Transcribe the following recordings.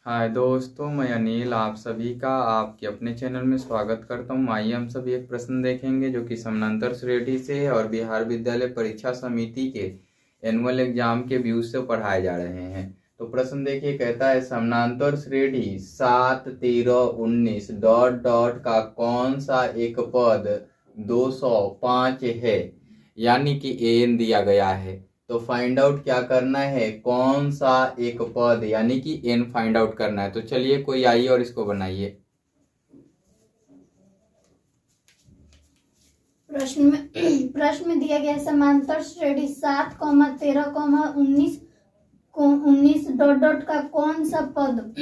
हाय दोस्तों, मैं अनिल आप सभी का आपके अपने चैनल में स्वागत करता हूँ। आइए हम सभी एक प्रश्न देखेंगे जो कि समानांतर श्रेणी से है और बिहार विद्यालय परीक्षा समिति के एनुअल एग्जाम के व्यूज से पढ़ाए जा रहे हैं। तो प्रश्न देखिए, कहता है समानांतर श्रेणी 7, 13, 19 डॉट डॉट का कौन सा एक पद 205 है, यानी कि एन दिया गया है। तो फाइंड आउट क्या करना है, कौन सा एक पद यानी कि एन फाइंड आउट करना है। तो चलिए कोई आइए और इसको बनाइए। प्रश्न में दिया गया समांतर श्रेणी 7, 13, 19 डॉट डॉट का कौन सा पद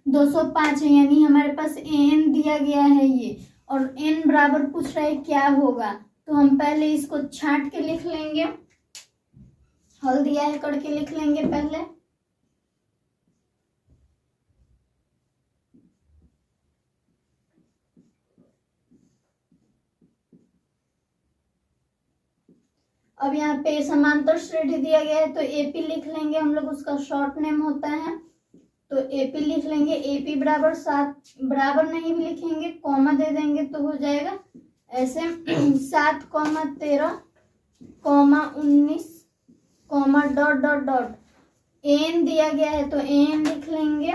205 है, यानी हमारे पास एन दिया गया है ये, और एन बराबर पूछ रहा है क्या होगा। तो हम पहले इसको छांट के लिख लेंगे, हल दिया है करके लिख लेंगे पहले। अब यहाँ पे समांतर श्रेणी दिया गया है तो एपी लिख लेंगे हम लोग, उसका शॉर्ट नेम होता है। तो एपी लिख लेंगे, एपी बराबर 7, बराबर नहीं भी लिखेंगे, कॉमा दे देंगे तो हो जाएगा ऐसे 7, 13, 19 डॉट डॉट डॉट। एन दिया गया है तो एन लिख लेंगे,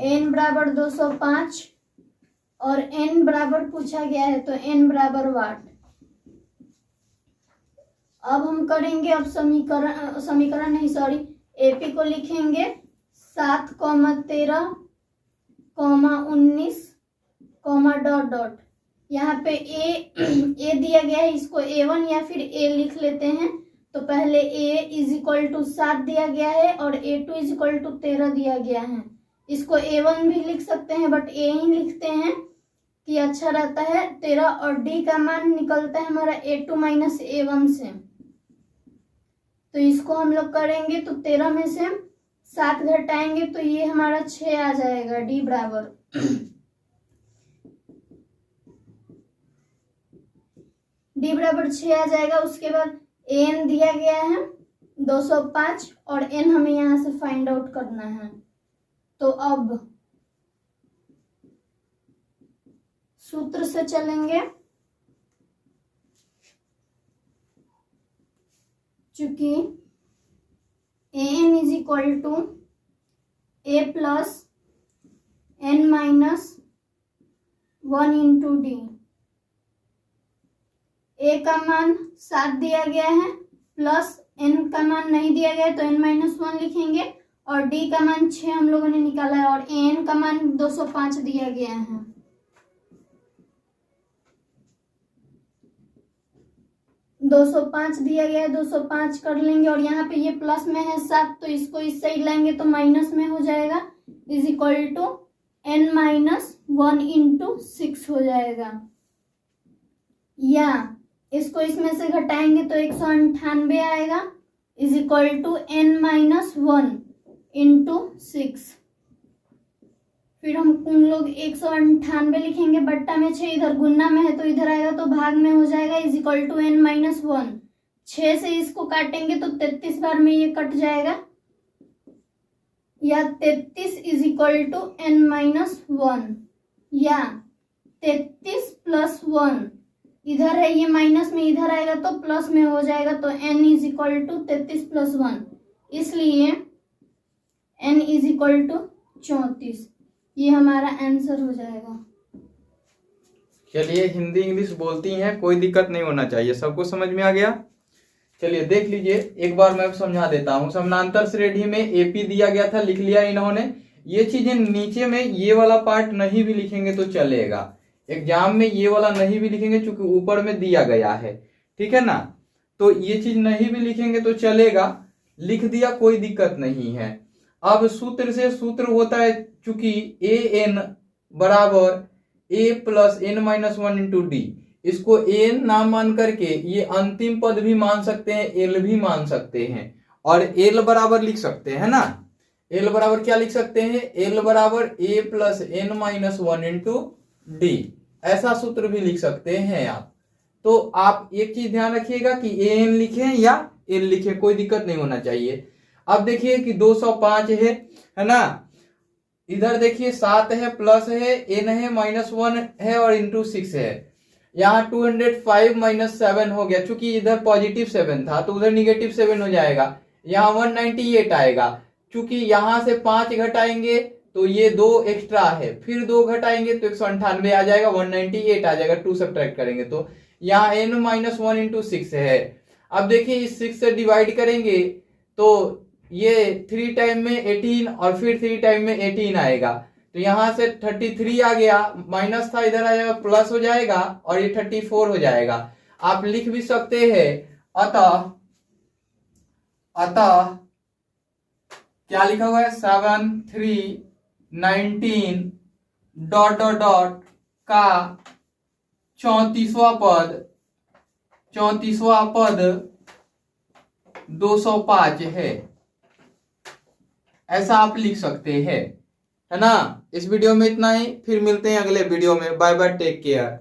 एन बराबर 205 और एन बराबर पूछा गया है तो एन बराबर वाट। अब हम करेंगे, अब समीकरण नहीं सॉरी, एपी को लिखेंगे 7, 13, 19 डॉट डॉट। यहाँ पे ए दिया गया है, इसको A1 या फिर ए लिख लेते हैं। तो पहले a इज इक्वल टू 7 दिया गया है और A2 इज इक्वल टू 13 दिया गया है। इसको A1 भी लिख सकते हैं बट ए ही लिखते हैं कि अच्छा रहता है 13, और डी का मान निकलता है हमारा A2 माइनस A1 से। तो इसको हम लोग करेंगे तो 13 में से 7 घटाएंगे तो ये हमारा 6 आ जाएगा, डी बराबर डी बराबर 6 आ जाएगा। उसके बाद एन दिया गया है 205 और एन हमें यहां से फाइंड आउट करना है। तो अब सूत्र से चलेंगे, चूंकि N is equal to A plus N minus 1 into D. A का मान 7 दिया गया है, प्लस एन का मान नहीं दिया गया है तो एन माइनस 1 लिखेंगे, और डी का मान 6 हम लोगों ने निकाला है, और एन का मान 205 दिया गया है। दो सौ पांच दिया गया है, 205 कर लेंगे, और यहाँ पे ये प्लस में है 7 तो इसको इस साइड लाएंगे तो माइनस में हो जाएगा, is equal to N minus 1 into 6 हो जाएगा। या इसको इसमें से घटाएंगे तो 198 आएगा, is equal to N minus 1 into 6। फिर हम लोग 198 लिखेंगे, बट्टा में 6, इधर गुन्ना में है तो इधर आएगा तो भाग में हो जाएगा, is equal to N minus 1। 6 से इसको काटेंगे तो 33 बार में ये कट जाएगा, या 33 is equal to N minus 1, या 33 प्लस 1 इधर है, ये माइनस में इधर आएगा तो प्लस में हो जाएगा, तो n is equal to 33 plus 1, इसलिए n इज इक्वल टू 34। ये हमारा आंसर हो जाएगा। चलिए, हिंदी इंग्लिश बोलती हैं, कोई दिक्कत नहीं होना चाहिए, सबको समझ में आ गया। चलिए देख लीजिए, एक बार मैं समझा देता हूँ। समानांतर श्रेणी में एपी दिया गया था, लिख लिया इन्होंने। ये चीजें नीचे में ये वाला पार्ट नहीं भी लिखेंगे तो चलेगा, एग्जाम में ये वाला नहीं भी लिखेंगे क्योंकि ऊपर में दिया गया है, ठीक है ना। तो ये चीज नहीं भी लिखेंगे तो चलेगा, लिख दिया कोई दिक्कत नहीं है। अब सूत्र से सूत्र होता है, चूंकि ए एन बराबर A plus N minus 1 into D. इसको एन ना मान करके ये अंतिम पद भी मान सकते हैं, एल भी मान सकते हैं, और एल बराबर लिख सकते हैं ना। एल बराबर क्या लिख सकते हैं, एल बराबर A plus N minus 1 into D, ऐसा सूत्र भी लिख सकते हैं आप। तो आप एक चीज ध्यान रखिएगा कि एन लिखें या एल लिखें, कोई दिक्कत नहीं होना चाहिए। अब देखिए कि 205 है ना। इधर देखिए 7 है, प्लस है, n है, -1 है और इंटू 6 है। यहाँ 205 माइनस 7 हो गया, चूंकि इधर पॉजिटिव 7 था तो उधर निगेटिव 7 हो जाएगा। यहाँ 198 आएगा, चूंकि यहाँ से 5 घटाएंगे तो ये 2 एक्स्ट्रा है, फिर 2 घटाएंगे तो 198 आ जाएगा, 198 आ जाएगा, 2 सब्ट्रैक्ट करेंगे तो यहाँ n माइनस 1 इंटू 6 है। अब देखिए इस 6 से डिवाइड करेंगे तो ये 3 टाइम में 18 और फिर 3 टाइम में 18 आएगा, तो यहां से 33 आ गया, माइनस था इधर आ जाएगा, प्लस हो जाएगा और ये 34 हो जाएगा। आप लिख भी सकते हैं अतः क्या लिखा हुआ है 7 3 19 डॉट डॉट डॉट का 34वां पद 205 है, ऐसा आप लिख सकते हैं, है ना। इस वीडियो में इतना ही, फिर मिलते हैं अगले वीडियो में। Bye bye, take care.